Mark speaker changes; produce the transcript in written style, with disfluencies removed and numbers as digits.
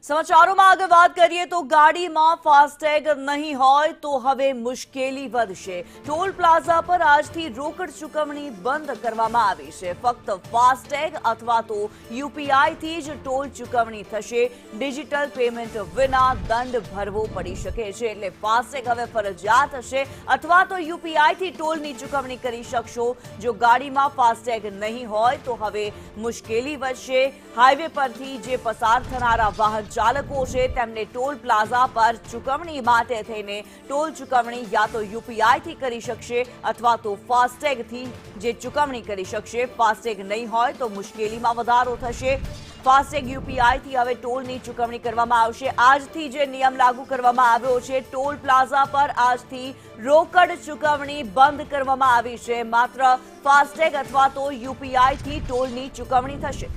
Speaker 1: સમાચારોમાં આગળ વાત કરીએ તો ગાડીમાં ફાસ્ટેગ નહીં હોય તો હવે મુશ્કેલી વધશે। ટોલ પ્લાઝા પર આજથી રોકડ ચૂકવણી બંધ કરવામાં આવી છે। ફક્ત ફાસ્ટેગ અથવા તો યુપીઆઈ થી જ ટોલ ચૂકવણી થશે। ડિજિટલ પેમેન્ટ વિના દંડ ભરવો પડી શકે છે, એટલે ફાસ્ટેગ હવે ફરજિયાત હશે અથવા તો યુપીઆઈ થી ટોલની ચૂકવણી કરી શકશો। જો ગાડીમાં ફાસ્ટેગ નહીં હોય તો હવે મુશ્કેલી વધશે। હાઈવે પરથી જે પસાર થનારા વાહન ચાલકો છે તેમને ટોલ પ્લાઝા પર ચૂકવણી માટે થઈને ટોલ ચૂકવણી યા તો યુપીઆઈ થી કરી શકશે અથવા તો ફાસ્ટેગ થી જે ચૂકવણી કરી શકશે। ફાસ્ટેગ નહીં હોય તો મુશ્કેલીમાં વધારો થશે। ફાસ્ટેગ યુપીઆઈ થી હવે ટોલની ચૂકવણી કરવામાં આવશે। આજથી જે નિયમ લાગુ કરવામાં આવ્યો છે, ટોલ પ્લાઝા પર આજથી રોકડ ચૂકવણી બંધ કરવામાં આવી છે। માત્ર ફાસ્ટેગ અથવા તો યુપીઆઈ થી ટોલની ચૂકવણી થશે।